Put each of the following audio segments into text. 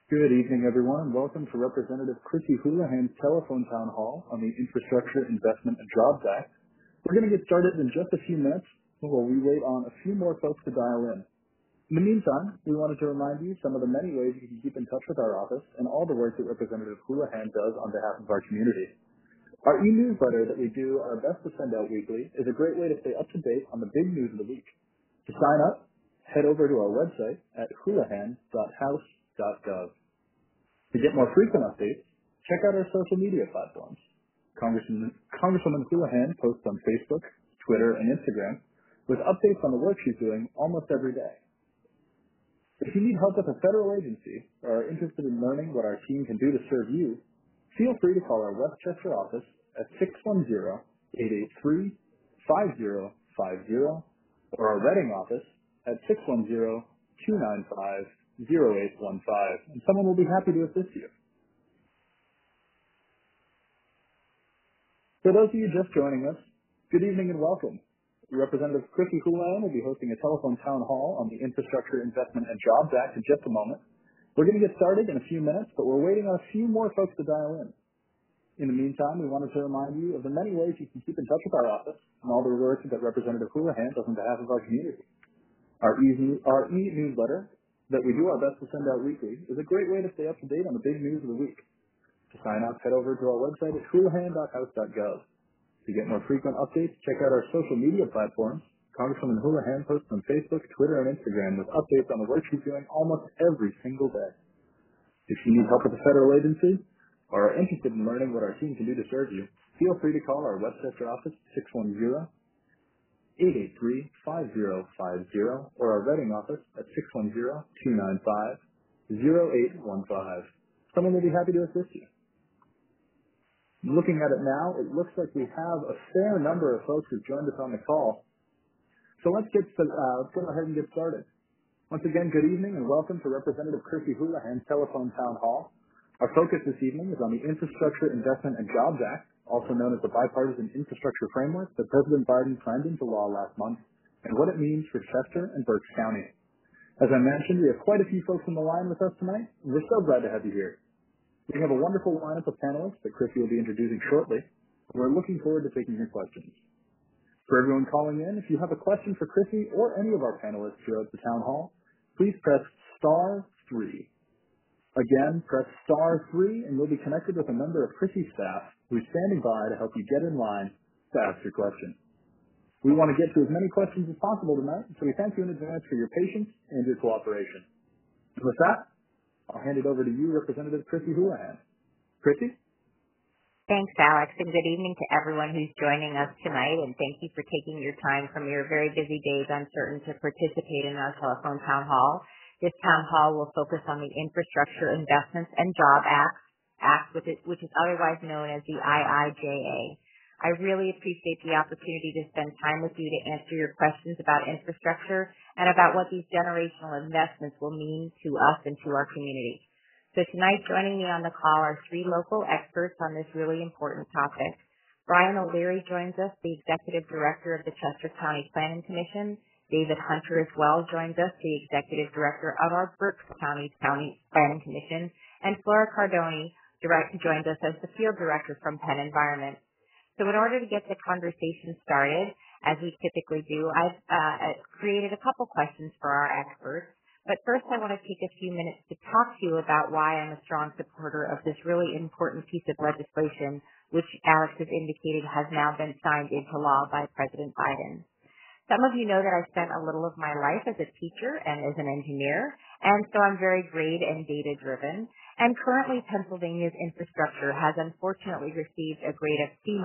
Good evening, everyone, and welcome to Representative Chrissy Houlihan's telephone town hall on the Infrastructure Investment and Jobs Act. We're going to get started in just a few minutes while we wait on a few more folks to dial in. In the meantime, we wanted to remind you some of the many ways you can keep in touch with our office and all the work that Representative Houlihan does on behalf of our community. Our e-newsletter that we do our best to send out weekly is a great way to stay up to date on the big news of the week. To sign up, head over to our website at houlihan.house.gov. To get more frequent updates, check out our social media platforms. Congresswoman Houlihan posts on Facebook, Twitter, and Instagram with updates on the work she's doing almost every day. If you need help with a federal agency or are interested in learning what our team can do to serve you, feel free to call our Westchester office at 610-883-5050 or our Reading office at 610-295-0815, and someone will be happy to assist you. For those of you just joining us, good evening and welcome. Representative Chrissy Houlihan will be hosting a telephone town hall on the Infrastructure Investment and Jobs Act in just a moment. We're going to get started in a few minutes, but we're waiting on a few more folks to dial in. In the meantime, we wanted to remind you of the many ways you can keep in touch with our office and all the work that Representative Houlihan does on behalf of our community. Our e-newsletter that we do our best to send out weekly is a great way to stay up to date on the big news of the week. To sign up, head over to our website at houlihan.house.gov. To get more frequent updates, check out our social media platforms. Congresswoman Houlihan posts on Facebook, Twitter, and Instagram with updates on the work she's doing almost every single day. If you need help with a federal agency or are interested in learning what our team can do to serve you, feel free to call our Westchester office at 610-883-5050 or our Reading office at 610-295-0815. Someone will be happy to assist you. Looking at it now, it looks like we have a fair number of folks who've joined us on the call. So let's go ahead and get started. Once again, good evening and welcome to Representative Chrissy Houlihan's telephone town hall. Our focus this evening is on the Infrastructure Investment and Jobs Act, also known as the bipartisan infrastructure framework that President Biden signed into law last month, and what it means for Chester and Berks County. As I mentioned, we have quite a few folks on the line with us tonight, and we're so glad to have you here. We have a wonderful lineup of panelists that Chrissy will be introducing shortly. We're looking forward to taking your questions. For everyone calling in, if you have a question for Chrissy or any of our panelists throughout the town hall, please press *3. Again, press *3 and you'll be connected with a member of Chrissy's staff who's standing by to help you get in line to ask your question. We want to get to as many questions as possible tonight, so we thank you in advance for your patience and your cooperation. And with that, I'll hand it over to you, Representative Chrissy Houlihan. Chrissy? Thanks, Alex, and good evening to everyone who's joining us tonight, and thank you for taking your time from your very busy days on certain to participate in our telephone town hall. This town hall will focus on the Infrastructure Investments and Job Act, which is otherwise known as the IIJA. I really appreciate the opportunity to spend time with you to answer your questions about infrastructure and about what these generational investments will mean to us and to our community. So tonight, joining me on the call are three local experts on this really important topic. Brian O'Leary joins us, the Executive Director of the Chester County Planning Commission. David Hunter as well joins us, the Executive Director of our Berks County Planning Commission. And Flora Cardoni joins us as the Field Director from PennEnvironment. So in order to get the conversation started, as we typically do, I've created a couple questions for our experts. But first, I want to take a few minutes to talk to you about why I'm a strong supporter of this really important piece of legislation, which Alex has indicated has now been signed into law by President Biden. Some of you know that I spent a little of my life as a teacher and as an engineer, and so I'm very grade and data-driven. And currently, Pennsylvania's infrastructure has unfortunately received a grade of C-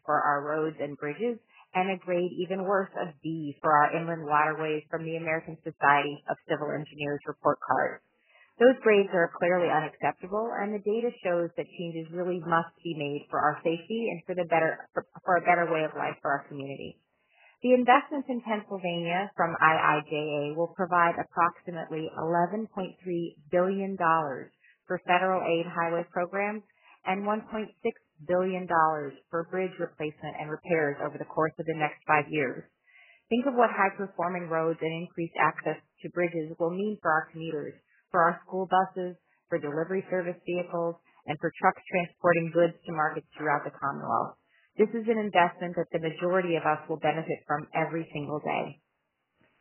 for our roads and bridges, and a grade even worse of D for our inland waterways from the American Society of Civil Engineers report card. Those grades are clearly unacceptable, and the data shows that changes really must be made for our safety and for a better way of life for our community. The investments in Pennsylvania from IIJA will provide approximately $11.3 billion for federal aid highway programs and $1.6 billion for bridge replacement and repairs over the course of the next 5 years. Think of what high-performing roads and increased access to bridges will mean for our commuters, for our school buses, for delivery service vehicles, and for trucks transporting goods to markets throughout the Commonwealth. This is an investment that the majority of us will benefit from every single day.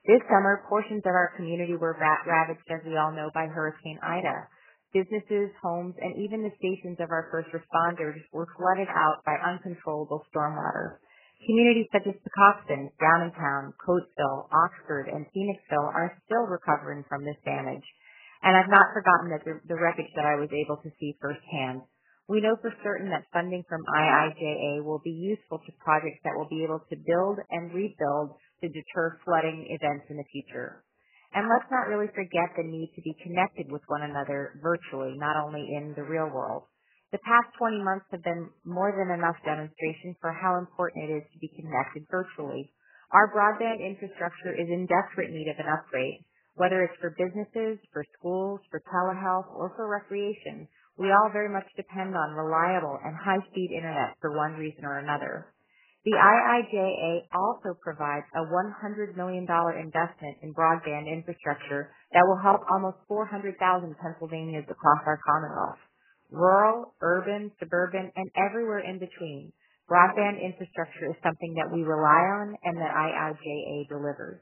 This summer, portions of our community were ravaged, as we all know, by Hurricane Ida. Businesses, homes, and even the stations of our first responders were flooded out by uncontrollable stormwater. Communities such as Pacoxton, Downingtown, Coatesville, Oxford, and Phoenixville are still recovering from this damage. And I've not forgotten the wreckage that I was able to see firsthand. We know for certain that funding from IIJA will be useful to projects that will be able to build and rebuild to deter flooding events in the future. And let's not really forget the need to be connected with one another virtually, not only in the real world. The past 20 months have been more than enough demonstration for how important it is to be connected virtually. Our broadband infrastructure is in desperate need of an upgrade. Whether it's for businesses, for schools, for telehealth, or for recreation, we all very much depend on reliable and high-speed internet for one reason or another. The IIJA also provides a $100 million investment in broadband infrastructure that will help almost 400,000 Pennsylvanians across our Commonwealth. Rural, urban, suburban, and everywhere in between, broadband infrastructure is something that we rely on and that IIJA delivers.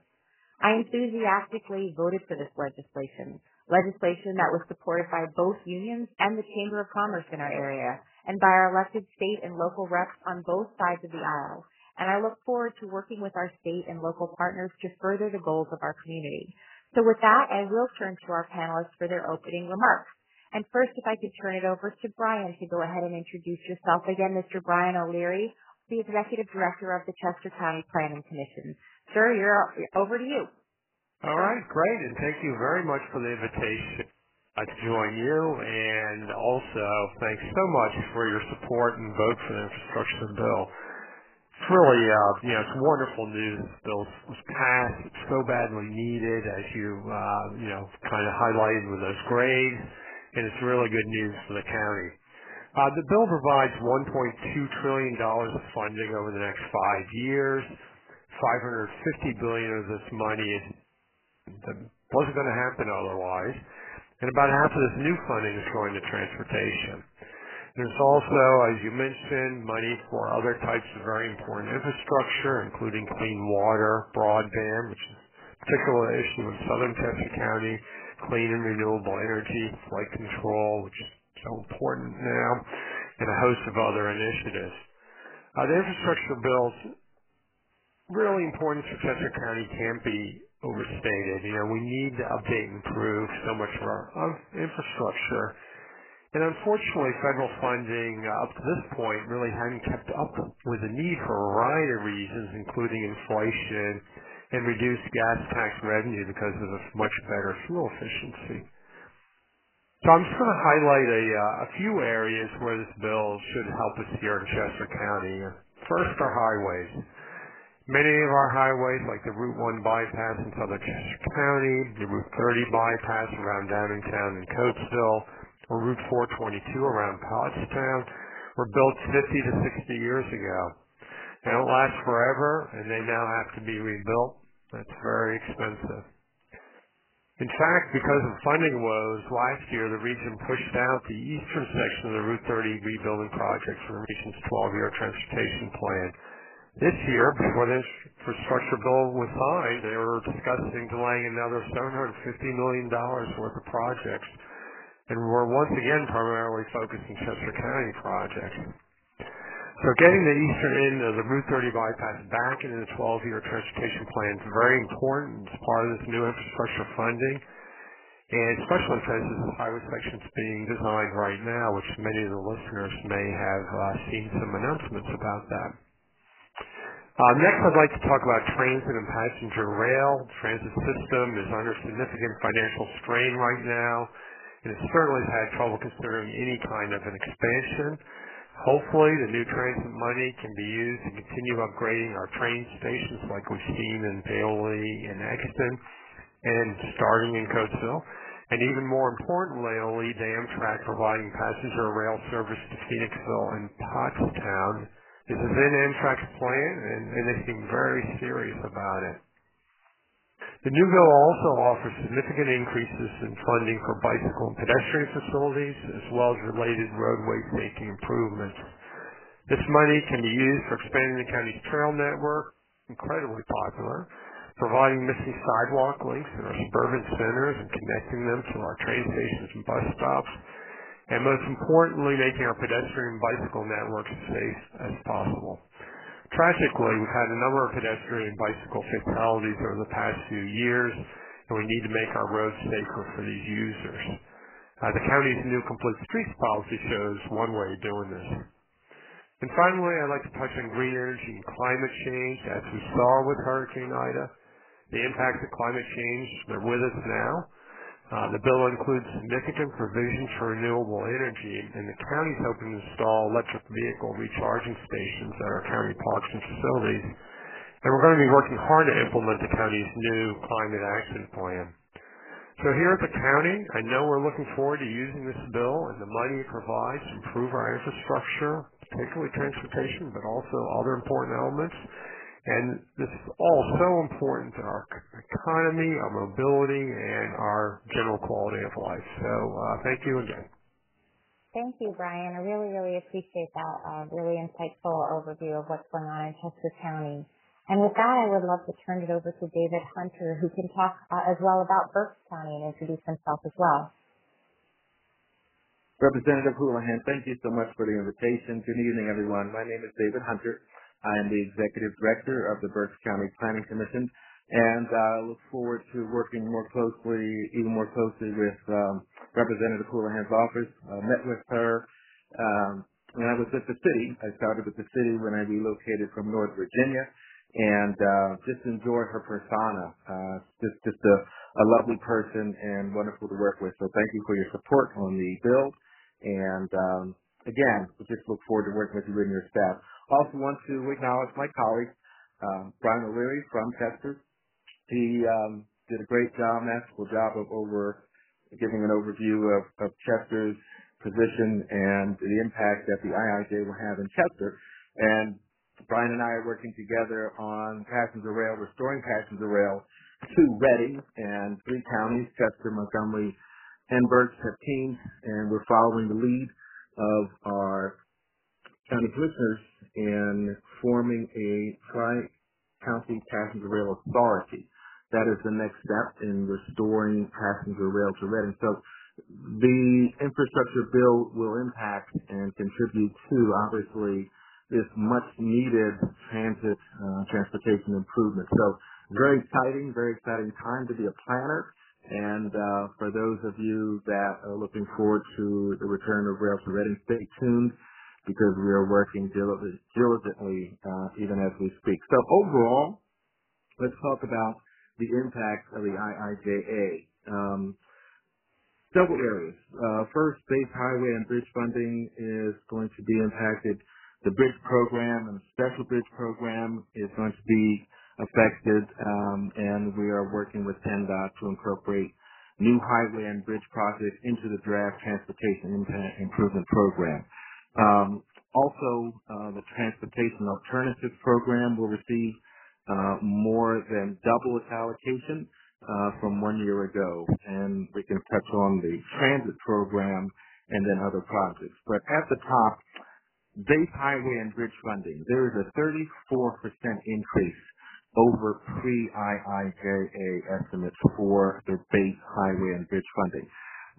I enthusiastically voted for this legislation that was supported by both unions and the Chamber of Commerce in our area, and by our elected state and local reps on both sides of the aisle. And I look forward to working with our state and local partners to further the goals of our community. So with that, I will turn to our panelists for their opening remarks. And first, if I could turn it over to Brian to go ahead and introduce yourself. Again, Mr. Brian O'Leary, the Executive Director of the Chester County Planning Commission. Sir, you're over to you. All right, great, and thank you very much for the invitation to join you, and also thanks so much for your support and vote for the infrastructure bill. It's really, it's wonderful news. This bill was passed. It's so badly needed, as you, kind of highlighted with those grades, and it's really good news for the county. The bill provides $1.2 trillion of funding over the next 5 years. $550 billion of this money that wasn't going to happen otherwise, and about half of this new funding is going to transportation. There's also, as you mentioned, money for other types of very important infrastructure, including clean water, broadband, which is a particular issue in southern Chester County, clean and renewable energy, flood control, which is so important now, and a host of other initiatives. The infrastructure bill's really important for Chester County can't be overstated. We need to update and improve so much of our infrastructure. And unfortunately, federal funding up to this point really hadn't kept up with the need for a variety of reasons, including inflation and reduced gas tax revenue because of much better fuel efficiency. So I'm just going to highlight a few areas where this bill should help us here in Chester County. First, our highways. Many of our highways, like the Route 1 bypass in southern Chester County, the Route 30 bypass around Downingtown and Coatesville, or Route 422 around Pottstown, were built 50 to 60 years ago. They don't last forever, and they now have to be rebuilt. That's very expensive. In fact, because of funding woes, last year the region pushed out the eastern section of the Route 30 rebuilding project from the region's 12-year transportation plan. This year, before the infrastructure bill was signed, they were discussing delaying another $750 million worth of projects, and we're once again primarily focusing Chester County projects. So getting the eastern end of the Route 30 bypass back into the 12-year transportation plan is very important as part of this new infrastructure funding, and especially because this highway section is being designed right now, which many of the listeners may have seen some announcements about that. Next, I'd like to talk about transit and passenger rail. The transit system is under significant financial strain right now, and it certainly has had trouble considering any kind of an expansion. Hopefully, the new transit money can be used to continue upgrading our train stations like we've seen in Bailey and Exton, and starting in Coatesville. And even more importantly, it'll lead to Amtrak providing passenger rail service to Phoenixville and Pottstown. This is in Amtrak's plan, and they seem very serious about it. The new bill also offers significant increases in funding for bicycle and pedestrian facilities, as well as related roadway safety improvements. This money can be used for expanding the county's trail network, incredibly popular, providing missing sidewalk links in our suburban centers and connecting them to our train stations and bus stops, and most importantly, making our pedestrian and bicycle networks as safe as possible. Tragically, we've had a number of pedestrian and bicycle fatalities over the past few years, and we need to make our roads safer for these users. The county's new Complete Streets policy shows one way of doing this. And finally, I'd like to touch on green energy and climate change. As we saw with Hurricane Ida, the impacts of climate change, they're with us now. The bill includes significant provisions for renewable energy, and the county's hoping to install electric vehicle recharging stations at our county parks and facilities. And we're going to be working hard to implement the county's new climate action plan. So here at the county, I know we're looking forward to using this bill and the money it provides to improve our infrastructure, particularly transportation, but also other important elements. And this is all so important to our economy, our mobility, and our general quality of life. So thank you again. Thank you, Brian. I really, really appreciate that really insightful overview of what's going on in Chester County. And with that, I would love to turn it over to David Hunter, who can talk as well about Berks County and introduce himself as well. Representative Houlihan, thank you so much for the invitation. Good evening, everyone. My name is David Hunter. I am the Executive Director of the Berks County Planning Commission, and I look forward to working even more closely with Representative Houlihan's office. Met with her when I was with the city. I started with the city when I relocated from North Virginia, and just enjoyed her persona. Just a lovely person and wonderful to work with. So thank you for your support on the bill, and again, we just look forward to working with you and your staff. Also want to acknowledge my colleague, Brian O'Leary from Chester. He did a great job, masterful job of giving an overview of Chester's position and the impact that the IIJ will have in Chester. And Brian and I are working together on passenger rail, restoring passenger rail to Reading and 3 counties, Chester, Montgomery, and Berks have teams, and we're following the lead of our county commissioners in forming a tri-county passenger rail authority. That is the next step in restoring passenger rail to Reading. So the infrastructure bill will impact and contribute to, obviously, this much-needed transportation improvement. So very exciting time to be a planner. And for those of you that are looking forward to the return of rail to Reading, stay tuned, because we are working diligently even as we speak. So overall, let's talk about the impact of the IIJA. Several areas. First, base highway and bridge funding is going to be impacted. The bridge program and the special bridge program is going to be affected, and we are working with PennDOT to incorporate new highway and bridge projects into the draft transportation improvement program. Also, the Transportation Alternatives Program will receive more than double its allocation from 1 year ago, and we can touch on the transit program and then other projects. But at the top, base highway and bridge funding, there is a 34% increase over pre-IIJA estimates for the base highway and bridge funding.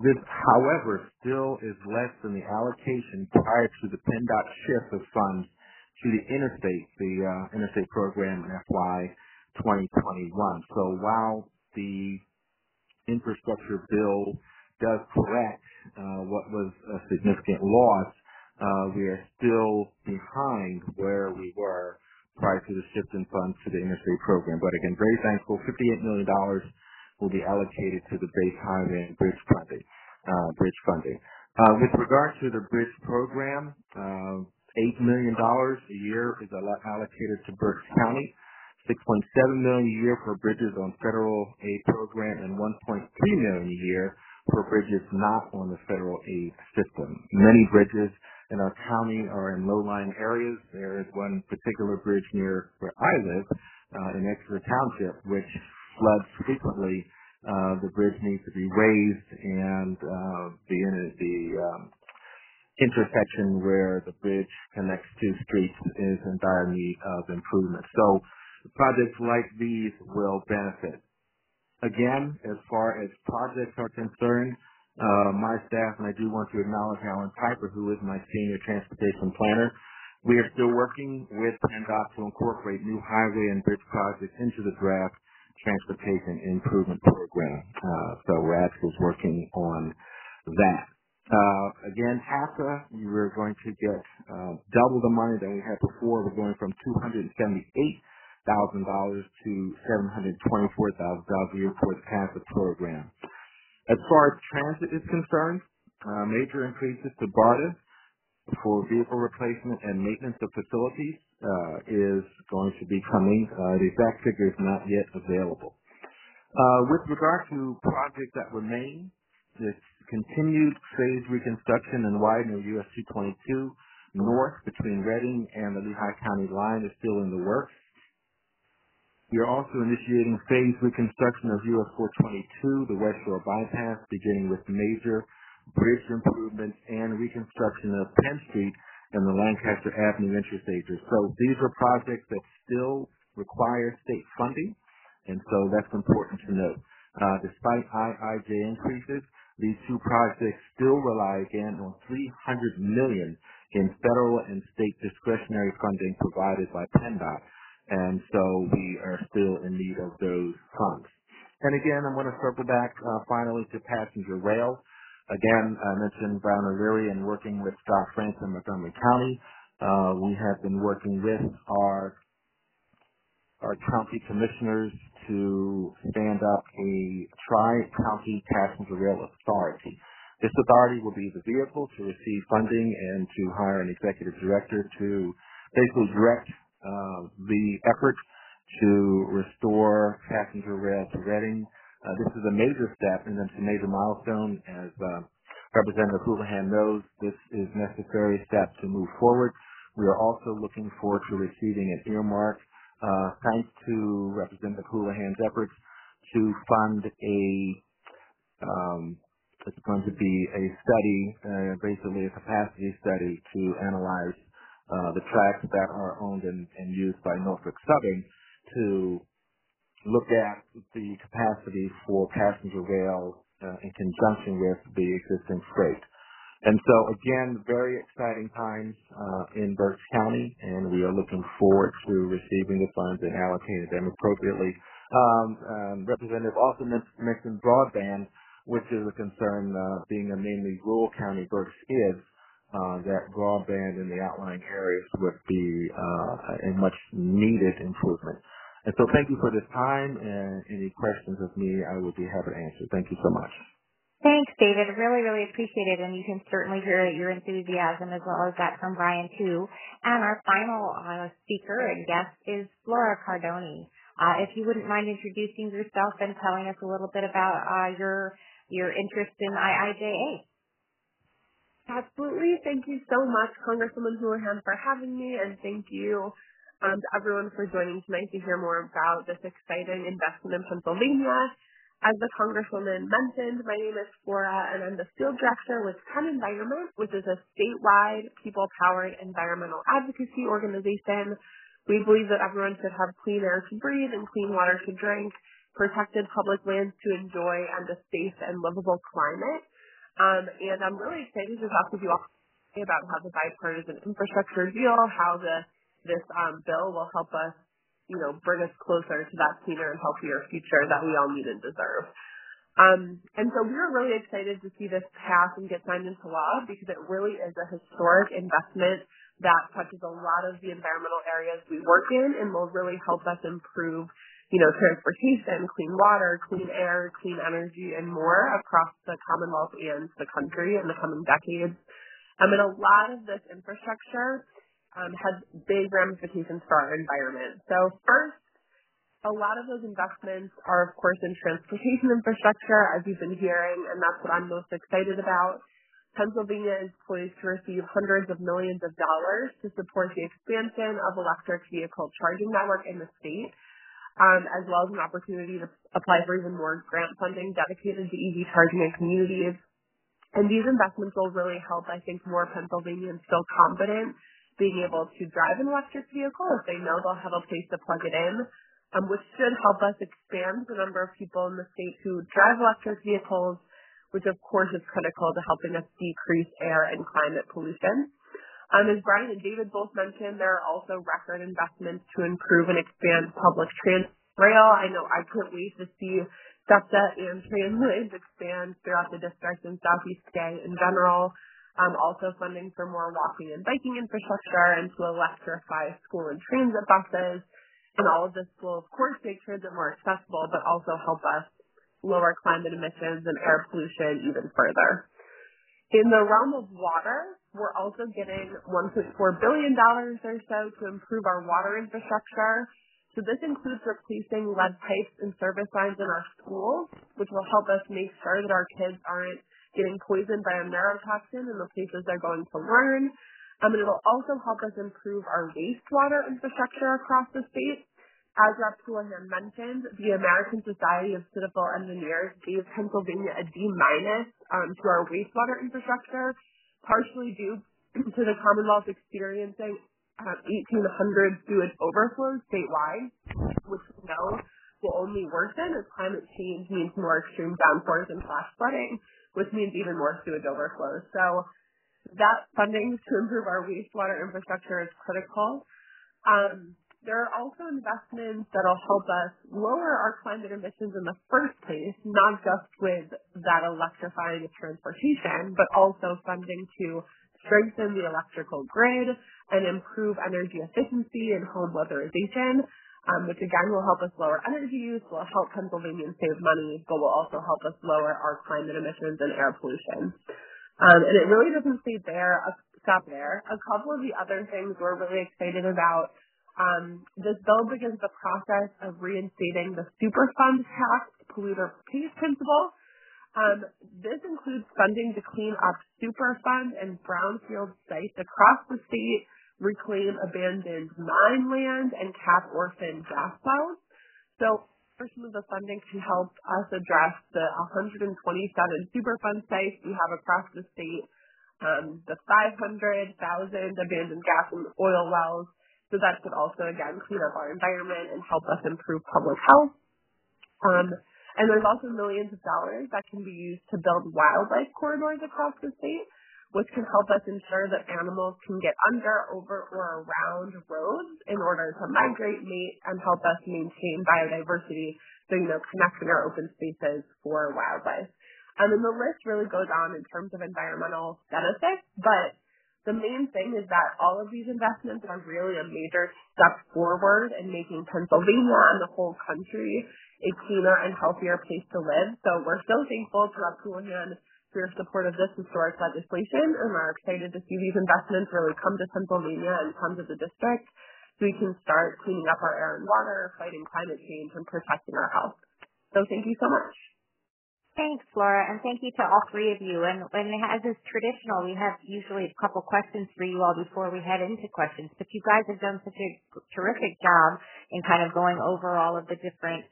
This, however, still is less than the allocation prior to the PennDOT shift of funds to the interstate program in FY 2021. So while the infrastructure bill does correct what was a significant loss, we are still behind where we were prior to the shift in funds to the interstate program. But again, very thankful. $58 million will be allocated to the base highway and bridge funding. With regard to the bridge program, $8 million a year is allocated to Berks County, $6.7 million a year for bridges on federal aid program, and $1.3 million a year for bridges not on the federal aid system. Many bridges in our county are in low-lying areas. There is one particular bridge near where I live, in Exeter Township, which floods frequently, the bridge needs to be raised, and the intersection where the bridge connects two streets is in dire need of improvement. So projects like these will benefit. Again, as far as projects are concerned, my staff, and I do want to acknowledge Alan Piper, who is my senior transportation planner, we are still working with PennDOT to incorporate new highway and bridge projects into the draft transportation improvement program. So RADS is working on that. Again, HASA, we're going to get double the money than we had before. We're going from $278,000 to $724,000 a year for the HASA program. As far as transit is concerned, major increases to BARDA for vehicle replacement and maintenance of facilities is going to be coming. The exact figure is not yet available. With regard to projects that remain, the continued phased reconstruction and widening of US 222 north between Reading and the Lehigh County line is still in the works. We are also initiating phased reconstruction of US 422, the West Shore bypass, beginning with major bridge improvements and reconstruction of Penn Street and the Lancaster Avenue interstages. So these are projects that still require state funding, and so that's important to note. Despite IIJ increases, these two projects still rely again on $300 million in federal and state discretionary funding provided by PennDOT, and so we are still in need of those funds. And again, I'm going to circle back finally to passenger rail. Again, I mentioned Brown O'Leary and working with Scott France in Montgomery County. We have been working with our county commissioners to stand up a tri-county passenger rail authority. This authority will be the vehicle to receive funding and to hire an executive director to basically direct the effort to restore passenger rail to Reading. This is a major step and it's a major milestone. As Representative Houlihan knows, this is a necessary step to move forward. We are also looking forward to receiving an earmark, thanks to Representative Houlihan's efforts, to fund it's going to be a study, basically a capacity study to analyze the tracks that are owned and used by Norfolk Southern to look at the capacity for passenger rail in conjunction with the existing freight. And so, again, very exciting times in Berks County, and we are looking forward to receiving the funds and allocating them appropriately. Representative also mentioned broadband, which is a concern, being a mainly rural county Berks is, that broadband in the outlying areas would be a much needed improvement. And so thank you for this time, and any questions of me, I would be happy to answer. Thank you so much. Thanks, David. Really, really appreciate it, and you can certainly hear your enthusiasm as well as that from Brian, too. And our final speaker and guest is Flora Cardoni. If you wouldn't mind introducing yourself and telling us a little bit about your interest in IIJA. Absolutely. Thank you so much, Congresswoman Houlihan, for having me, and thank you to everyone for joining tonight to hear more about this exciting investment in Pennsylvania. As the Congresswoman mentioned, my name is Flora, and I'm the field director with PennEnvironment, which is a statewide, people-powered environmental advocacy organization. We believe that everyone should have clean air to breathe and clean water to drink, protected public lands to enjoy, and a safe and livable climate. And I'm really excited to talk with you all about how the bipartisan infrastructure deal, how this bill will help us, bring us closer to that cleaner and healthier future that we all need and deserve. And so we were really excited to see this pass and get signed into law because it really is a historic investment that touches a lot of the environmental areas we work in and will really help us improve, transportation, clean water, clean air, clean energy, and more across the Commonwealth and the country in the coming decades. And a lot of this infrastructure has big ramifications for our environment. So first, a lot of those investments are, of course, in transportation infrastructure, as you've been hearing, and that's what I'm most excited about. Pennsylvania is poised to receive hundreds of millions of dollars to support the expansion of electric vehicle charging network in the state. as well as an opportunity to apply for even more grant funding dedicated to EV charging in communities. And these investments will really help, I think, more Pennsylvanians feel confident being able to drive an electric vehicle if they know they'll have a place to plug it in, which should help us expand the number of people in the state who drive electric vehicles, which of course is critical to helping us decrease air and climate pollution. As Brian and David both mentioned, there are also record investments to improve and expand public transit rail. I know I couldn't wait to see SEPTA and transit expand throughout the district and Southeast PA in general. Also funding for more walking and biking infrastructure and to electrify school and transit buses. And all of this will, of course, make transit more accessible, but also help us lower climate emissions and air pollution even further. In the realm of water, we're also getting $1.4 billion or so to improve our water infrastructure. So this includes replacing lead pipes and service lines in our schools, which will help us make sure that our kids aren't getting poisoned by a neurotoxin in the places they're going to learn. And it'll also help us improve our wastewater infrastructure across the state. As Rep. Houlihan mentioned, the American Society of Civil Engineers gave Pennsylvania a D- to our wastewater infrastructure, partially due to the Commonwealth experiencing 1,800 sewage overflows statewide, which we know will only worsen as climate change means more extreme downpours and flash flooding, which means even more sewage overflows. So that funding to improve our wastewater infrastructure is critical. There are also investments that will help us lower our climate emissions in the first place, not just with that electrifying of transportation, but also funding to strengthen the electrical grid and improve energy efficiency and home weatherization, which again will help us lower energy use, will help Pennsylvanians save money, but will also help us lower our climate emissions and air pollution. And it really doesn't stop there. A couple of the other things we're really excited about. This bill begins the process of reinstating the Superfund tax polluter pays principle. This includes funding to clean up Superfund and brownfield sites across the state, reclaim abandoned mine land, and cap orphan gas wells. So, a portion of the funding can help us address the 127 Superfund sites we have across the state, the 500,000 abandoned gas and oil wells. So that could also, again, clean up our environment and help us improve public health. And there's also millions of dollars that can be used to build wildlife corridors across the state, which can help us ensure that animals can get under, over, or around roads in order to migrate, mate, and help us maintain biodiversity, so, connecting our open spaces for wildlife. And then the list really goes on in terms of environmental benefits, but the main thing is that all of these investments are really a major step forward in making Pennsylvania and the whole country a cleaner and healthier place to live. So we're so thankful to Rep. Houlihan for your support of this historic legislation, and we're excited to see these investments really come to Pennsylvania and come to the district so we can start cleaning up our air and water, fighting climate change, and protecting our health. So thank you so much. Thanks, Flora, and thank you to all three of you. And as is traditional, we have usually a couple questions for you all before we head into questions. But you guys have done such a terrific job in kind of going over all of the different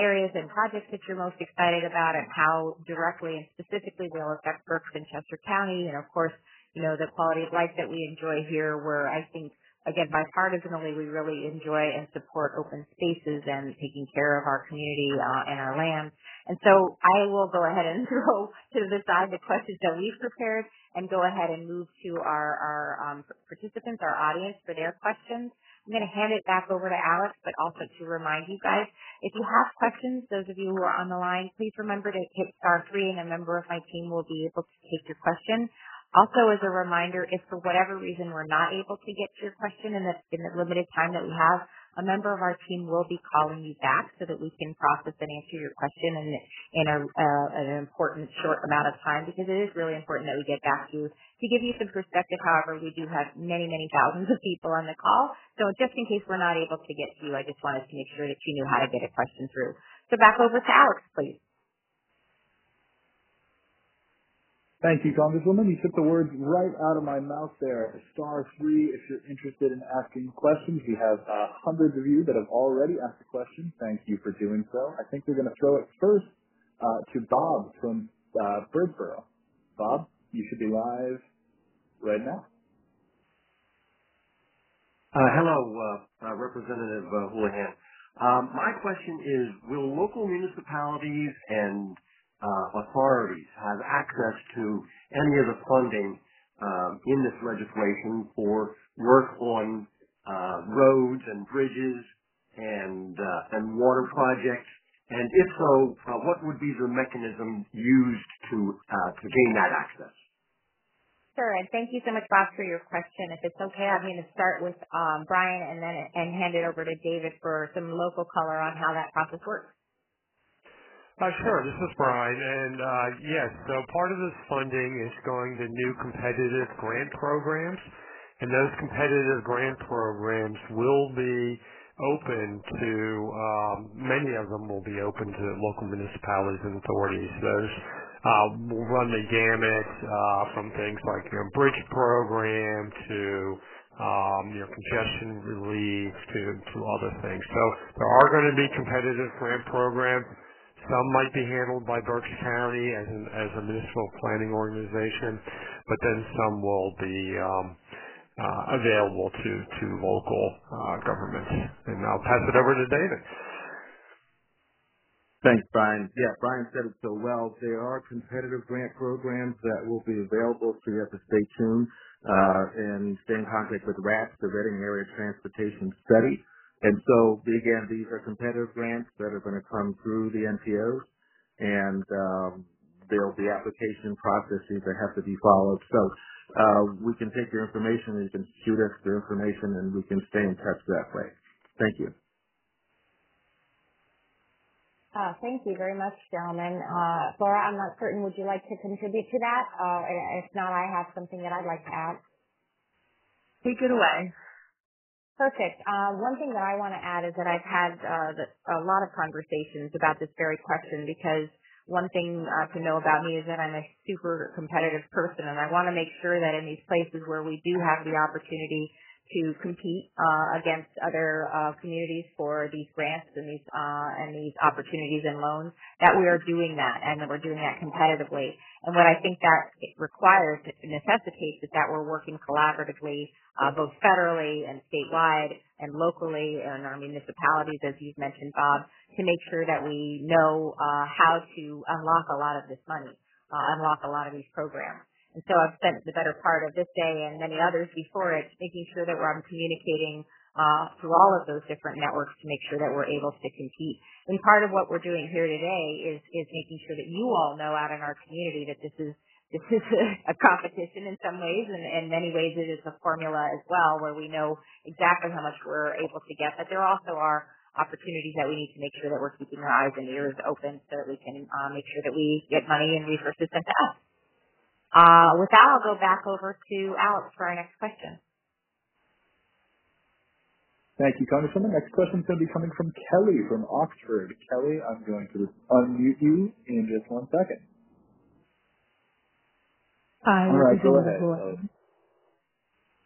areas and projects that you're most excited about and how directly and specifically they'll affect Berks and Chester County. And, of course, the quality of life that we enjoy here, where I think, again, bipartisanly, we really enjoy and support open spaces and taking care of our community and our land. And so I will go ahead and throw to the side the questions that we've prepared and go ahead and move to our participants, our audience, for their questions. I'm going to hand it back over to Alex, but also to remind you guys, if you have questions, those of you who are on the line, please remember to hit *3 and a member of my team will be able to take your question. Also, as a reminder, if for whatever reason we're not able to get to your question in the limited time that we have, a member of our team will be calling you back so that we can process and answer your question in an important short amount of time, because it is really important that we get back to you. To give you some perspective, however, we do have many, many thousands of people on the call. So just in case we're not able to get to you, I just wanted to make sure that you knew how to get a question through. So back over to Alex, please. Thank you, Congresswoman. You took the words right out of my mouth there. *3 if you're interested in asking questions. We have hundreds of you that have already asked a question. Thank you for doing so. I think we're going to throw it first to Bob from Birdsboro. Bob, you should be live right now. Hello, Representative Houlihan. My question is, will local municipalities and authorities have access to any of the funding in this legislation for work on roads and bridges and water projects? And if so, what would be the mechanism used to gain that access? Sure, and thank you so much, Bob, for your question. If it's okay, I'm going to start with Brian and hand it over to David for some local color on how that process works. Sure, this is Brian, and yes, so part of this funding is going to new competitive grant programs, and those competitive grant programs will be open to, many of them will be open to local municipalities and authorities. Those will run the gamut from things like bridge program to congestion relief to other things. So there are going to be competitive grant programs. Some might be handled by Berks County as a municipal planning organization, but then some will be available to local governments. And I'll pass it over to David. Thanks, Brian. Yeah, Brian said it so well. There are competitive grant programs that will be available, so you have to stay tuned and stay in contact with RATS, the Reading Area Transportation Study. And so, again, these are competitive grants that are going to come through the NPOs, and there'll be application processes that have to be followed. So we can take your information, and you can shoot us your information, and we can stay in touch that way. Thank you. Thank you very much, gentlemen. Flora, I'm not certain, would you like to contribute to that? If not, I have something that I'd like to add. Take it away. Perfect. One thing that I want to add is that I've had a lot of conversations about this very question, because one thing to know about me is that I'm a super competitive person, and I want to make sure that in these places where we do have the opportunity to compete against other communities for these grants and these opportunities and loans, that we are doing that, and that we're doing that competitively. And what I think that it requires, necessitates, is that we're working collaboratively, both federally and statewide and locally in our municipalities, as you've mentioned, Bob, to make sure that we know how to unlock a lot of this money, unlock a lot of these programs. And so I've spent the better part of this day and many others before it making sure that I'm communicating through all of those different networks to make sure that we're able to compete. And part of what we're doing here today is making sure that you all know out in our community that this is a competition in some ways, and in many ways it is a formula as well, where we know exactly how much we're able to get. But there also are opportunities that we need to make sure that we're keeping our eyes and ears open so that we can make sure that we get money and resources sent to us. With that, I'll go back over to Alex for our next question. Thank you, Congresswoman. Next question is going to be coming from Kelly from Oxford. Kelly, I'm going to unmute you in just 1 second. Hi, all right, go ahead.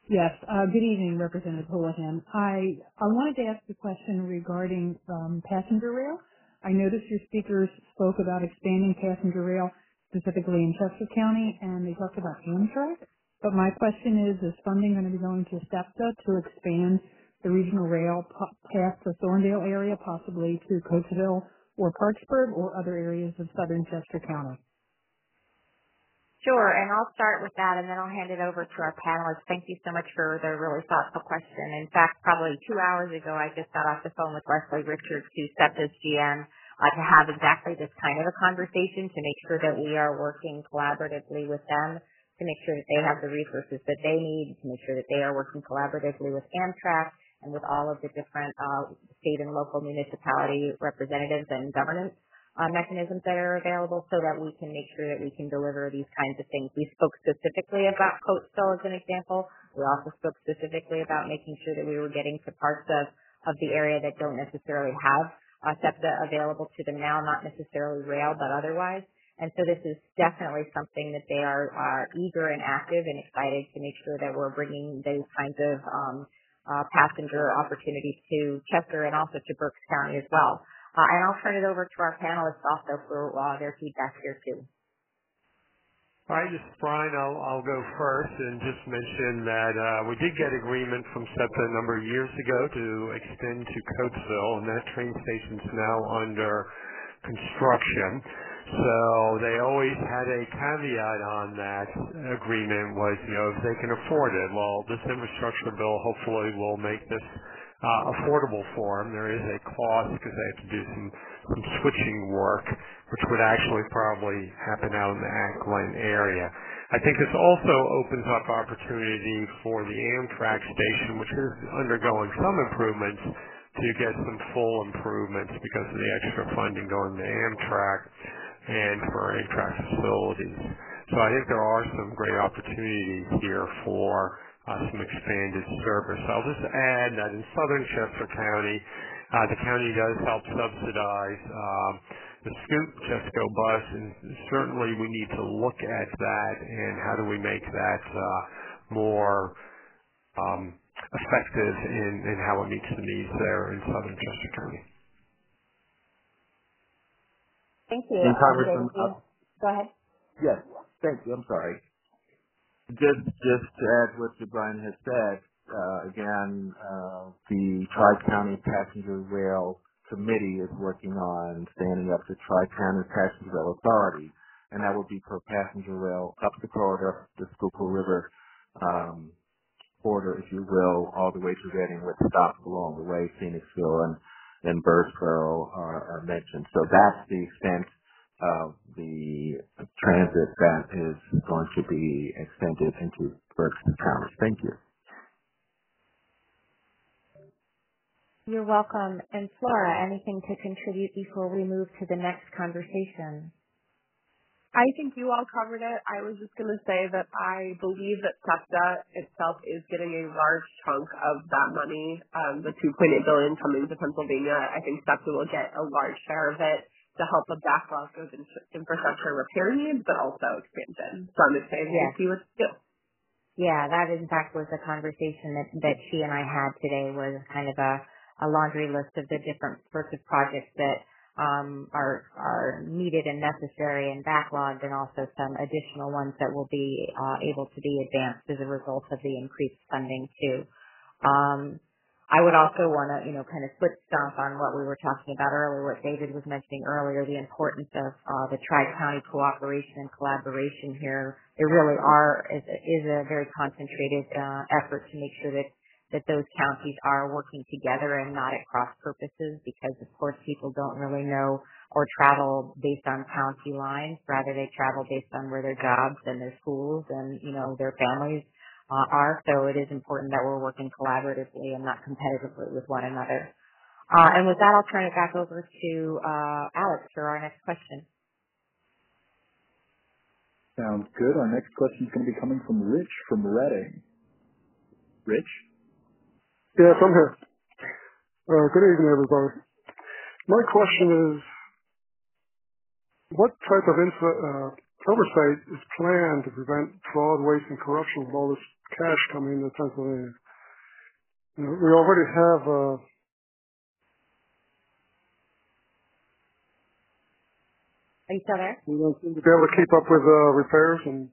Yes, good evening, Representative Houlihan. I wanted to ask a question regarding passenger rail. I noticed your speakers spoke about expanding passenger rail, specifically in Chester County, and they talked about Amtrak. But my question is funding going to be going to SEPTA to expand the regional rail past the Thorndale area, possibly to Coatesville or Parksburg or other areas of southern Chester County? Sure, and I'll start with that, and then I'll hand it over to our panelists. Thank you so much for the really thoughtful question. In fact, probably 2 hours ago, I just got off the phone with Leslie Richards, who's SEPTA's GM, to have exactly this kind of a conversation, to make sure that we are working collaboratively with them, to make sure that they have the resources that they need, to make sure that they are working collaboratively with Amtrak and with all of the different state and local municipality representatives and governance mechanisms that are available, so that we can make sure that we can deliver these kinds of things. We spoke specifically about Coatesville as an example. We also spoke specifically about making sure that we were getting to parts of the area that don't necessarily have SEPTA available to them now, not necessarily rail, but otherwise. And so this is definitely something that they are eager and active and excited to make sure that we're bringing those kinds of passenger opportunities to Chester and also to Berks County as well. And I'll turn it over to our panelists also for their feedback here too. All right, this is Brian. I'll go first and just mention that we did get agreement from SEPTA a number of years ago to extend to Coatesville, and that train station's now under construction. So they always had a caveat on that agreement was, if they can afford it. Well, this infrastructure bill hopefully will make this affordable for them. There is a cost because they have to do some switching work, which would actually probably happen out in the Ackland area. I think this also opens up opportunity for the Amtrak station, which is undergoing some improvements, to get some full improvements because of the extra funding going to Amtrak and for Amtrak facilities. So I think there are some great opportunities here for some expanded service. I'll just add that in southern Chester County, the county does help subsidize the Scoop Jesco bus, and certainly we need to look at that and how do we make that more effective in how it meets the needs there in southern Chester County. Thank you. Congressman, go ahead. Yes, thank you. I'm sorry. Just to add what Brian has said, again, the Tri-County Passenger Rail Committee is working on standing up the Tri-County Passenger Rail Authority, and that will be for passenger rail up the corridor, the Schuylkill River corridor, if you will, all the way to Reading with stops along the way. Phoenixville and Birdsboro are mentioned. So that's the extent of the transit that is going to be extended into Berks County. Thank you. You're welcome. And Flora, anything to contribute before we move to the next conversation? I think you all covered it. I was just going to say that I believe that SEPTA itself is getting a large chunk of that money, the $2.8 billion coming to Pennsylvania. I think SEPTA will get a large share of it to help a backlog of infrastructure repair needs, but also expansion. So I'm excited to see what to do. Yeah, that in fact was a conversation that she and I had today, was kind of a laundry list of the different sorts of projects that are needed and necessary and backlogged, and also some additional ones that will be able to be advanced as a result of the increased funding too. I would also want to, kind of foot stomp on what we were talking about earlier, what David was mentioning earlier, the importance of the Tri-County cooperation and collaboration here. There really is a very concentrated effort to make sure that those counties are working together and not at cross purposes, because of course people don't really know or travel based on county lines. Rather, they travel based on where their jobs and their schools and, their families are. So it is important that we're working collaboratively and not competitively with one another. And with that, I'll turn it back over to Alex for our next question. Sounds good. Our next question is going to be coming from Rich from Reading. Rich? Yes, I'm here. Good evening, everybody. My question is, what type of oversight is planned to prevent fraud, waste, and corruption with all this cash coming into Pennsylvania? We already have Are you still there? We don't seem to be able to keep up with repairs and.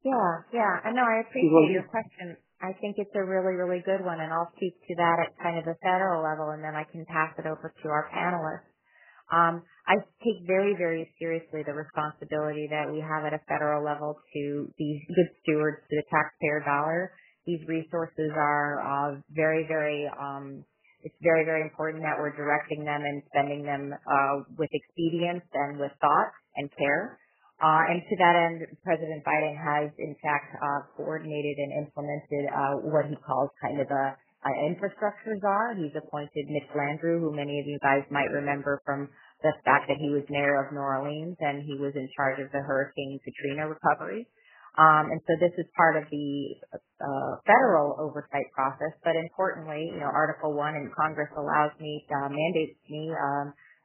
Yeah. No, I appreciate your question. I think it's a really, really good one, and I'll speak to that at kind of a federal level, and then I can pass it over to our panelists. I take very, very seriously the responsibility that we have at a federal level to be good stewards to the taxpayer dollar. These resources are very, very, it's very, very important that we're directing them and spending them with expedience and with thought and care. And to that end, President Biden has, in fact, coordinated and implemented what he calls kind of a infrastructure czar. He's appointed Mitch Landrieu, who many of you guys might remember from the fact that he was mayor of New Orleans and he was in charge of the Hurricane Katrina recovery. And so this is part of the federal oversight process. But importantly, Article 1 in Congress allows me, mandates me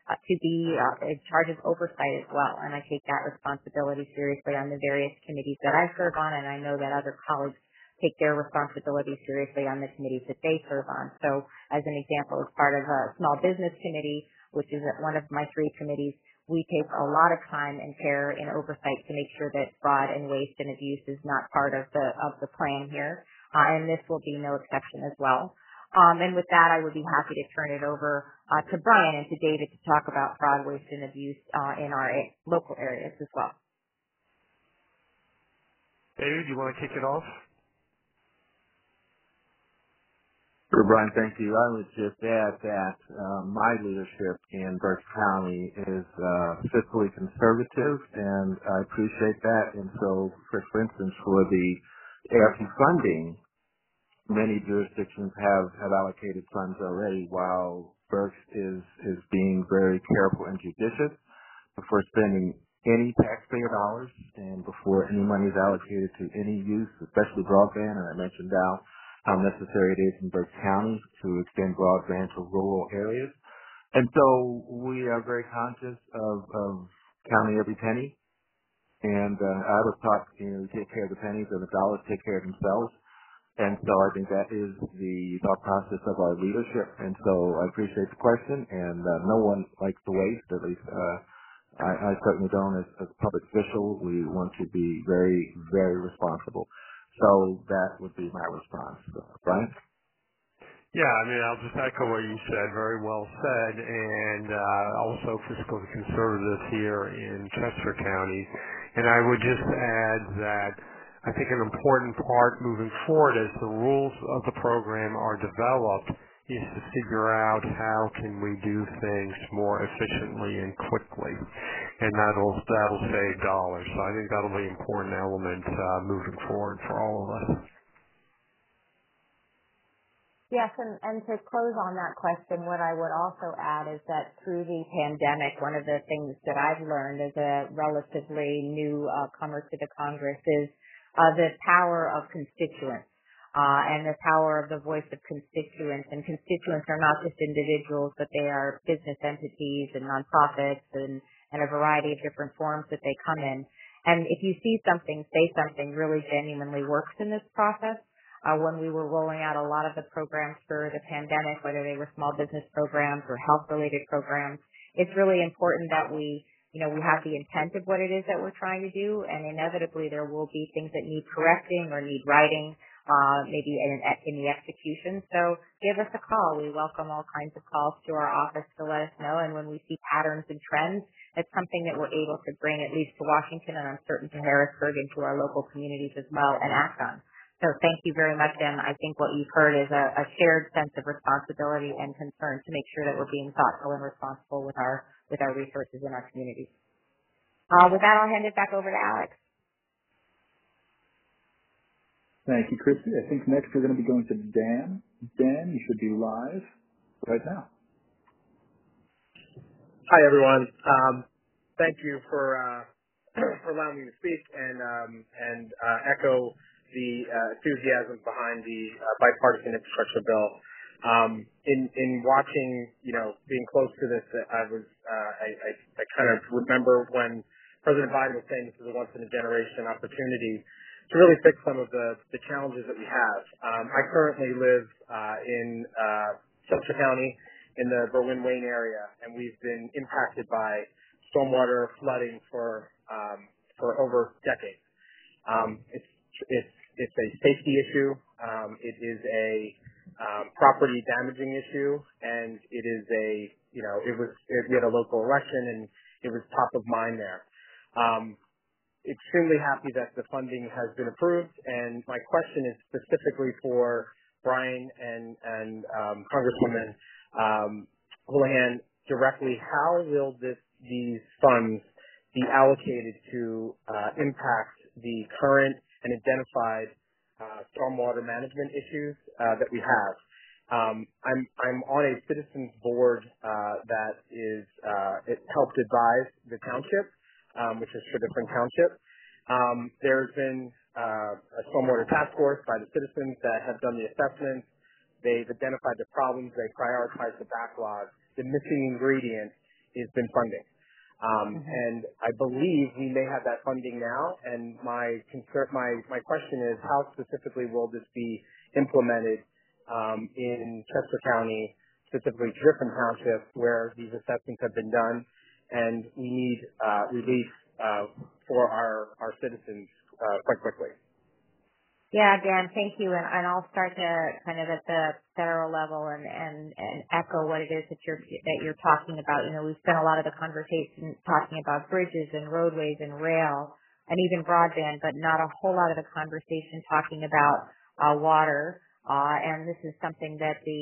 to be in charge of oversight as well. And I take that responsibility seriously on the various committees that I serve on, and I know that other colleagues take their responsibility seriously on the committees that they serve on. So as an example, as part of a small business committee, which is one of my 3 committees, we take a lot of time and care and oversight to make sure that fraud and waste and abuse is not part of the plan here. And this will be no exception as well. And with that, I would be happy to turn it over to Brian and to David to talk about fraud, waste, and abuse in our local areas as well. David, you want to kick it off? Sure, Brian, thank you. I would just add that my leadership in Berks County is fiscally conservative, and I appreciate that. And so, for instance, for the ARP funding, many jurisdictions have allocated funds already, while Berks is being very careful and judicious before spending any taxpayer dollars and before any money is allocated to any use, especially broadband. And I mentioned now how necessary it is in Berks County to extend broadband to rural areas. And so we are very conscious of counting every penny. And I was taught, take care of the pennies and the dollars take care of themselves. And so I think that is the thought process of our leadership. And so I appreciate the question. And no one likes to waste, at least I certainly don't as a public official. We want to be very, very responsible. So that would be my response. Brian? Yeah, I mean, I'll just echo what you said. Very well said. And also fiscally conservative here in Chester County. And I would just add that I think an important part moving forward as the rules of the program are developed is to figure out how can we do things more efficiently and quickly. And that'll save dollars. So I think that'll be an important element moving forward for all of us. Yes, and to close on that question, what I would also add is that through the pandemic, one of the things that I've learned as a relatively new comer to the Congress is the power of constituents and the power of the voice of constituents. And constituents are not just individuals, but they are business entities and nonprofits and a variety of different forms that they come in. And if you see something, say something really genuinely works in this process, when we were rolling out a lot of the programs for the pandemic, whether they were small business programs or health-related programs, it's really important that we have the intent of what it is that we're trying to do, and inevitably there will be things that need correcting or need writing, maybe in the execution. So give us a call. We welcome all kinds of calls to our office to let us know, and when we see patterns and trends, it's something that we're able to bring at least to Washington and I'm certain to Harrisburg and to our local communities as well and act on. So thank you very much, and I think what you've heard is a shared sense of responsibility and concern to make sure that we're being thoughtful and responsible with our resources in our communities. With that, I'll hand it back over to Alex. Thank you, Christy. I think next we're going to be going to Dan. Dan, you should be live right now. Hi, everyone. Thank you for allowing me to speak and echo the enthusiasm behind the bipartisan infrastructure bill. In watching, being close to this, I kind of remember when President Biden was saying this is a once in a generation opportunity to really fix some of the challenges that we have. I currently live in Chester County in the Berwyn-Wayne area, and we've been impacted by stormwater flooding for over decades. It's a safety issue. It is a property damaging issue, and it is we had a local election, and it was top of mind there. Extremely happy that the funding has been approved, and my question is specifically for Brian and Congresswoman Houlihan directly. How will these funds be allocated to impact the current and identified stormwater management issues that we have? I'm on a citizens board that it helped advise the township, which is for different townships. There's been a stormwater task force by the citizens that have done the assessments. They've identified the problems. They prioritized the backlog. The missing ingredient has been funding. And I believe we may have that funding now. And my question is, how specifically will this be implemented in Chester County, specifically Griffin Township, where these assessments have been done, and we need relief for our citizens quite quickly. Yeah, Dan, thank you. And I'll start to kind of at the federal level and echo what it is that you're talking about. You know, we've spent a lot of the conversation talking about bridges and roadways and rail and even broadband, but not a whole lot of the conversation talking about water. And this is something that the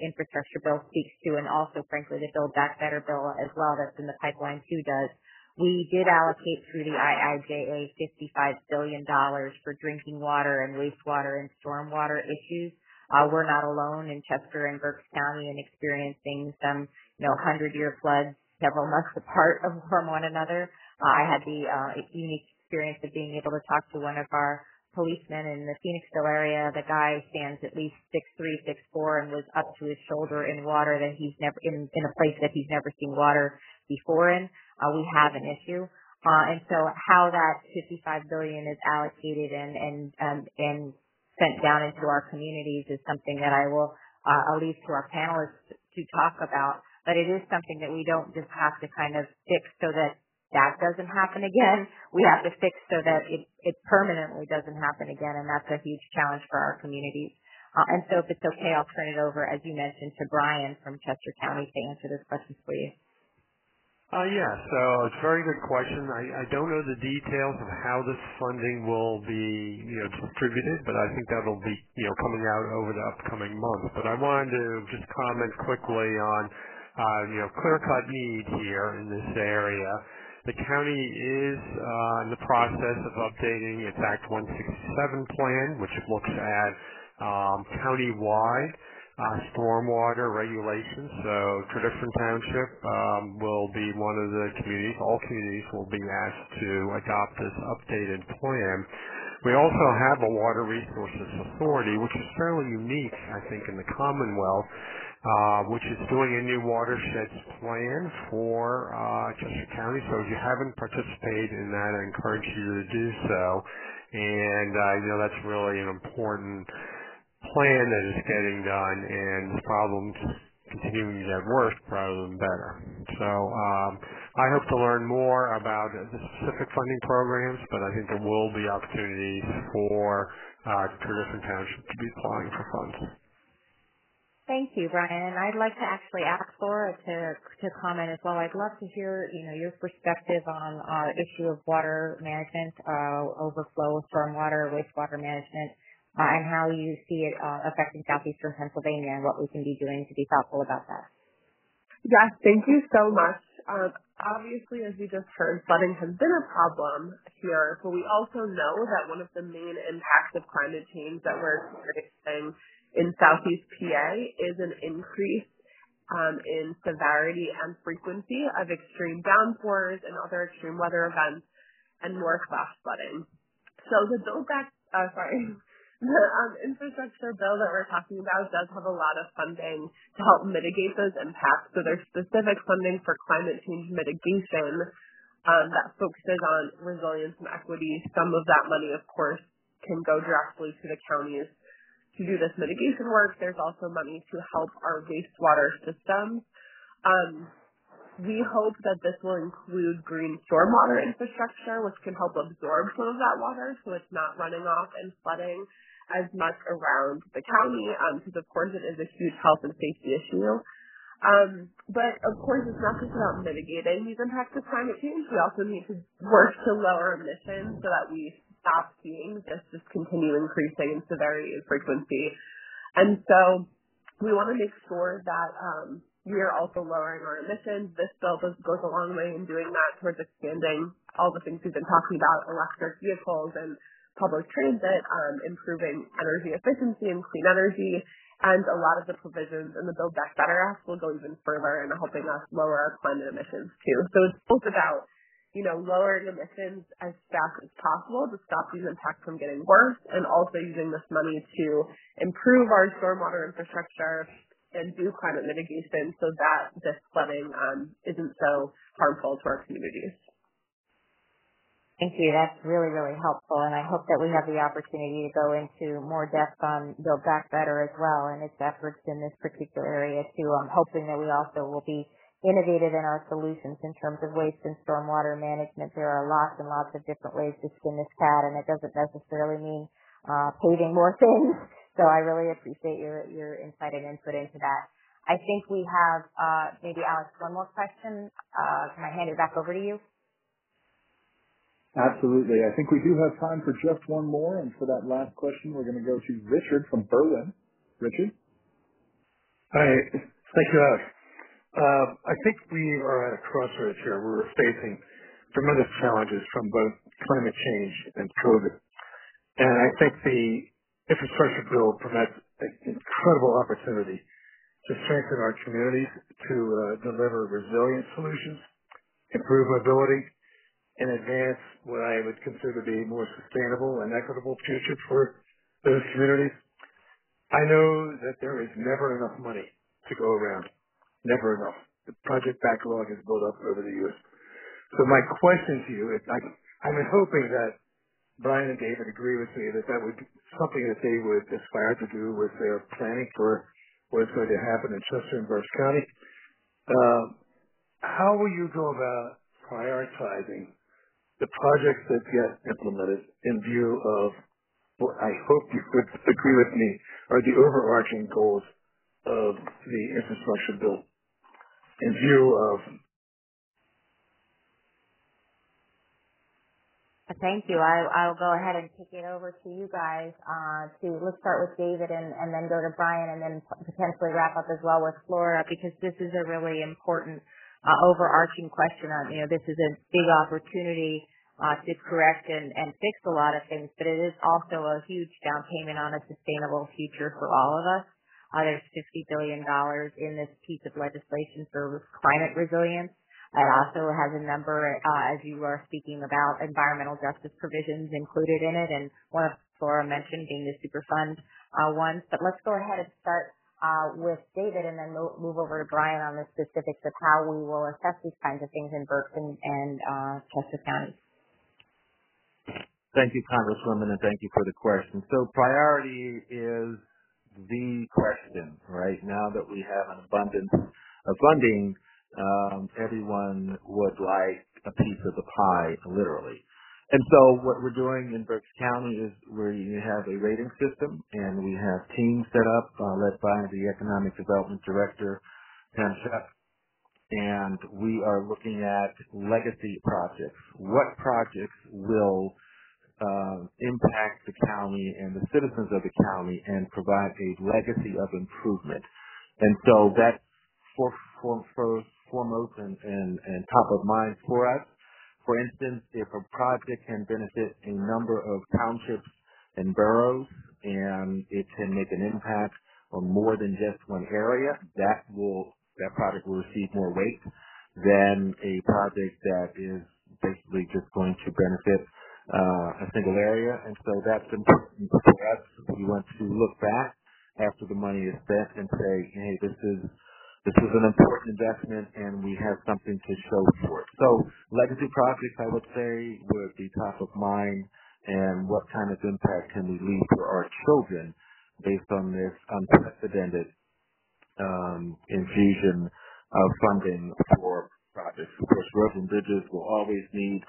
infrastructure bill speaks to, and also, frankly, the Build Back Better bill as well that's in the pipeline too does. We did allocate through the IIJA $55 billion for drinking water and wastewater and stormwater issues. We're not alone in Chester and Berks County in experiencing some, 100-year floods several months apart from one another. I had the unique experience of being able to talk to one of our policemen in the Phoenixville area. The guy stands at least 6'3", 6'4", and was up to his shoulder in water that he's never in a place that he's never seen water before in. We have an issue. And so how that $55 billion is allocated and sent down into our communities is something that I will leave to our panelists to talk about. But it is something that we don't just have to kind of fix so that doesn't happen again. We have to fix so that it permanently doesn't happen again, and that's a huge challenge for our communities. And so if it's okay, I'll turn it over, as you mentioned, to Brian from Chester County to answer this question for you. Yeah, so it's a very good question. I don't know the details of how this funding will be, distributed, but I think that'll be, coming out over the upcoming months. But I wanted to just comment quickly on, clear-cut need here in this area. The county is in the process of updating its Act 167 plan, which looks at county-wide stormwater regulations. So Griffin Township will be one of the communities. All communities will be asked to adopt this updated plan. We also have a Water Resources Authority, which is fairly unique, I think, in the Commonwealth, which is doing a new watersheds plan for Chester County. So if you haven't participated in that, I encourage you to do so. And that's really an important plan that is getting done, and the problem's continuing to get worse rather than better. So I hope to learn more about the specific funding programs, but I think there will be opportunities for Griffin Township to be applying for funds. Thank you, Brian. And I'd like to actually ask Flora to comment as well. I'd love to hear, your perspective on the issue of water management, overflow, stormwater, wastewater management, and how you see it affecting southeastern Pennsylvania and what we can be doing to be thoughtful about that. Yes, thank you so much. Obviously, as you just heard, flooding has been a problem here, but we also know that one of the main impacts of climate change that we're experiencing in Southeast PA is an increase in severity and frequency of extreme downpours and other extreme weather events and more flash flooding. So the infrastructure bill that we're talking about does have a lot of funding to help mitigate those impacts. So there's specific funding for climate change mitigation that focuses on resilience and equity. Some of that money, of course, can go directly to the counties to do this mitigation work. There's also money to help our wastewater systems. We hope that this will include green stormwater infrastructure, which can help absorb some of that water so it's not running off and flooding as much around the county, because of course it is a huge health and safety issue. But of course it's not just about mitigating these impacts of climate change. We also need to work to lower emissions so that we stop seeing this just continue increasing in severity and frequency. And so we want to make sure that we are also lowering our emissions. This bill goes a long way in doing that towards expanding all the things we've been talking about, electric vehicles and public transit, improving energy efficiency and clean energy, and a lot of the provisions in the Build Back Better Act will go even further in helping us lower our climate emissions too. So it's both about, lowering emissions as fast as possible to stop these impacts from getting worse, and also using this money to improve our stormwater infrastructure, and do climate mitigation so that this flooding isn't so harmful to our communities. Thank you. That's really, really helpful, and I hope that we have the opportunity to go into more depth on Build Back Better as well and its efforts in this particular area too. I'm hoping that we also will be innovative in our solutions in terms of waste and stormwater management. There are lots and lots of different ways to skin this cat, and it doesn't necessarily mean paving more things. So I really appreciate your insight and input into that. I think we have maybe, Alex, one more question. Can I hand it back over to you? Absolutely. I think we do have time for just one more, and for that last question, we're going to go to Richard from Berlin. Richard? Hi. Thank you, Alex. I think we are at a crossroads here. We're facing tremendous challenges from both climate change and COVID. And I think the infrastructure bill provides an incredible opportunity to strengthen our communities, to deliver resilient solutions, improve mobility, and advance what I would consider to be a more sustainable and equitable future for those communities. I know that there is never enough money to go around. Never enough. The project backlog is built up over the years. So my question to you is, I'm hoping that Brian and David agree with me that that would be something that they would aspire to do with their planning for what is going to happen in Chester and Berks County. How will you go about prioritizing the projects that get implemented in view of what I hope you would agree with me are the overarching goals of the infrastructure bill in view of? Thank you. I'll go ahead and kick it over to you guys. Let's start with David and then go to Brian and then potentially wrap up as well with Flora, because this is a really important overarching question. This is a big opportunity to correct and fix a lot of things, but it is also a huge down payment on a sustainable future for all of us. There's $50 billion in this piece of legislation for climate resilience. It also has a number, as you are speaking about, environmental justice provisions included in it, and one of Flora mentioned being the Superfund ones. But let's go ahead and start with David and then move over to Brian on the specifics of how we will assess these kinds of things in Berks and Chester County. Thank you, Congresswoman, and thank you for the question. So priority is the question, right? Now that we have an abundance of funding, everyone would like a piece of the pie, literally. And so what we're doing in Berks County is we have a rating system, and we have teams set up led by the Economic Development Director, Pam Sheff, and we are looking at legacy projects. What projects will impact the county and the citizens of the county and provide a legacy of improvement? And so that's foremost and top of mind for us. For instance, if a project can benefit a number of townships and boroughs and it can make an impact on more than just one area, that project will receive more weight than a project that is basically just going to benefit a single area. And so that's important for us. We want to look back after the money is spent and say, hey, this is an important investment, and we have something to show for it. So legacy projects, I would say, would be top of mind, and what kind of impact can we leave for our children based on this unprecedented infusion of funding for projects. Of course, roads and bridges will always need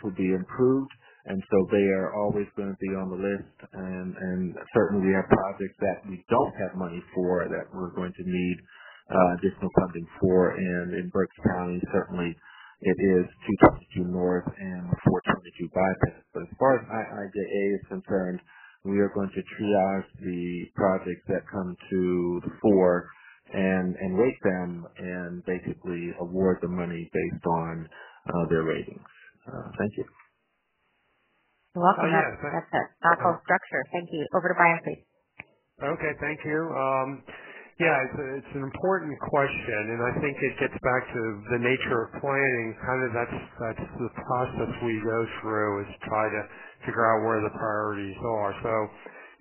to be improved, and so they are always going to be on the list, and certainly we have projects that we don't have money for that we're going to need additional funding for, and in Berks County, certainly it is 222 North and 422 Bypass. But as far as IIJA is concerned, we are going to triage the projects that come to the fore and rate them and basically award the money based on their ratings. Thank you. You're welcome. That's a thoughtful structure. Thank you. Over to Brian, please. Okay, thank you. Yeah, it's an important question, and I think it gets back to the nature of planning. Kind of that's the process we go through, is try to figure out where the priorities are. So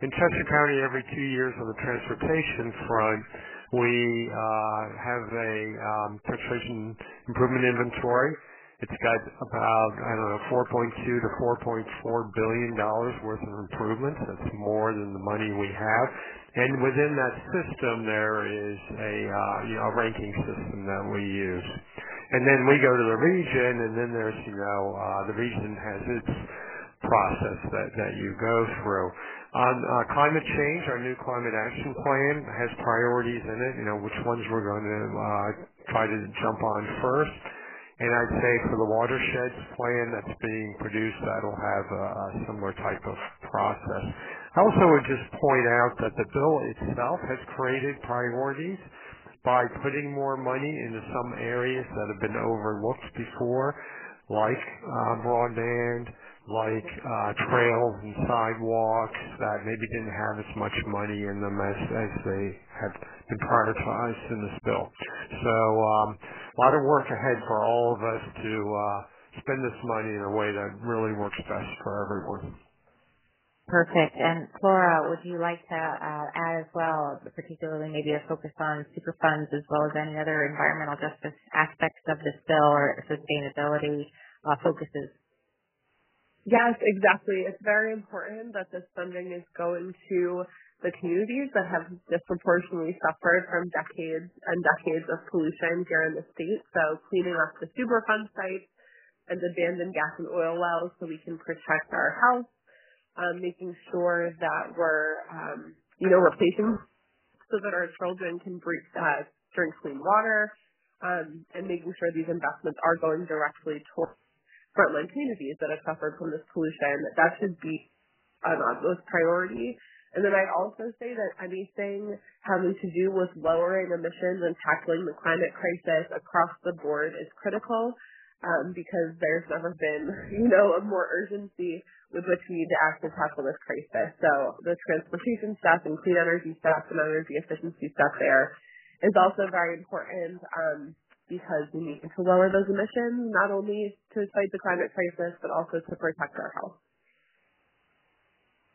in Chester County, every 2 years on the transportation front, We have a transportation improvement inventory. It's got about, 4.2 to $4.4 billion worth of improvements. That's more than the money we have. And within that system, there is a ranking system that we use. And then we go to the region, and then there's, the region has its process that you go through. On climate change, our new climate action plan has priorities in it, which ones we're going to try to jump on first. And I'd say for the watersheds plan that's being produced, that'll have a similar type of process. I also would just point out that the bill itself has created priorities by putting more money into some areas that have been overlooked before, like broadband, like trails and sidewalks that maybe didn't have as much money in them as they had been prioritized in this bill. So a lot of work ahead for all of us to spend this money in a way that really works best for everyone. Perfect. And Flora, would you like to add as well, particularly maybe a focus on Superfunds as well as any other environmental justice aspects of this bill or sustainability focuses? Yes, exactly. It's very important that this funding is going to the communities that have disproportionately suffered from decades and decades of pollution here in the state. So cleaning up the Superfund sites and abandoned gas and oil wells so we can protect our health. Making sure that we're, replacing so that our children can drink clean water, and making sure these investments are going directly towards frontline communities that have suffered from this pollution. That should be an utmost priority. And then I'd also say that anything having to do with lowering emissions and tackling the climate crisis across the board is critical, because there's never been, a more urgency with which we need to act to tackle this crisis. So the transportation stuff and clean energy stuff and energy efficiency stuff there is also very important, because we need to lower those emissions, not only to fight the climate crisis, but also to protect our health.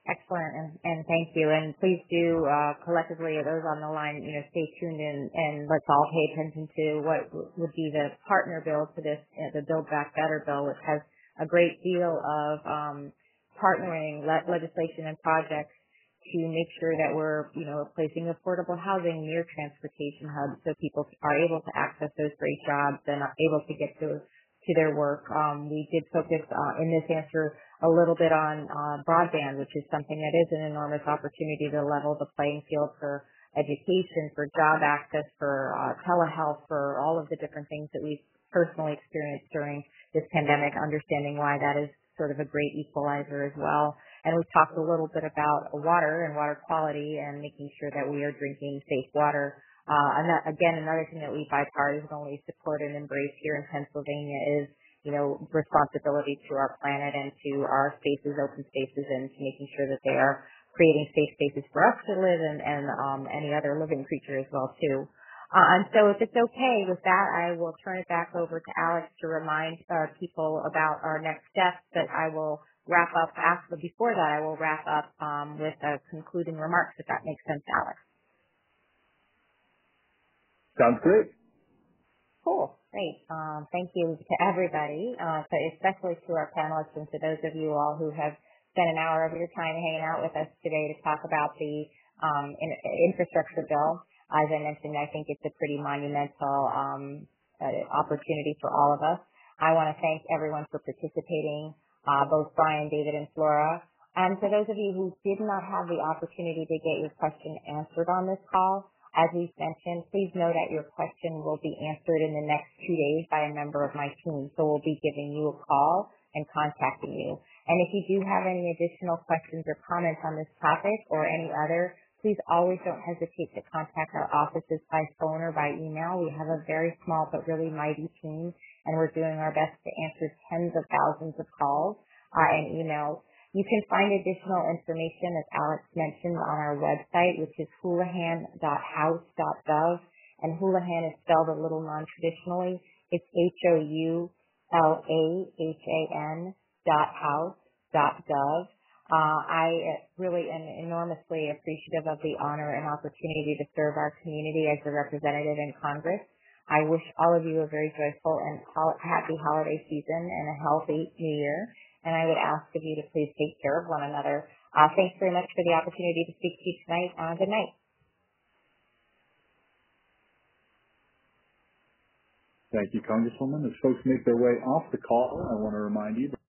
Excellent, and thank you. And please do collectively, those on the line, stay tuned in, and let's all pay attention to what would be the partner bill to this, the Build Back Better bill, which has a great deal of partnering legislation and projects to make sure that we're, placing affordable housing near transportation hubs so people are able to access those great jobs and are able to get to their work. We did focus in this answer a little bit on broadband, which is something that is an enormous opportunity to level the playing field for education, for job access, for telehealth, for all of the different things that we've personally experienced during this pandemic, understanding why that is sort of a great equalizer as well. And we've talked a little bit about water and water quality and making sure that we are drinking safe water. And that, again, another thing that we bipartisanly support and embrace here in Pennsylvania is, responsibility to our planet and to our spaces, open spaces, and to making sure that they are creating safe spaces for us to live in and any other living creature as well, too. And so if it's okay with that, I will turn it back over to Alex to remind people about our next steps, but I will wrap up before that, I will wrap up with concluding remarks, if that makes sense, Alex. Sounds great. Cool. Great. Thank you to everybody, but especially to our panelists and to those of you all who have spent an hour of your time hanging out with us today to talk about the infrastructure bill. As I mentioned, I think it's a pretty monumental opportunity for all of us. I want to thank everyone for participating, both Brian, David, and Flora. And for those of you who did not have the opportunity to get your question answered on this call, as we've mentioned, please know that your question will be answered in the next 2 days by a member of my team. So we'll be giving you a call and contacting you. And if you do have any additional questions or comments on this topic or any other, please always don't hesitate to contact our offices by phone or by email. We have a very small but really mighty team, and we're doing our best to answer tens of thousands of calls and emails. You can find additional information, as Alex mentioned, on our website, which is houlihan.house.gov. And Houlihan is spelled a little non-traditionally. It's HOULAHAN.house.gov. I really am enormously appreciative of the honor and opportunity to serve our community as a representative in Congress. I wish all of you a very joyful and happy holiday season and a healthy new year. And I would ask of you to please take care of one another. Thanks very much for the opportunity to speak to you tonight. Good night. Thank you, Congresswoman. As folks make their way off the call, I want to remind you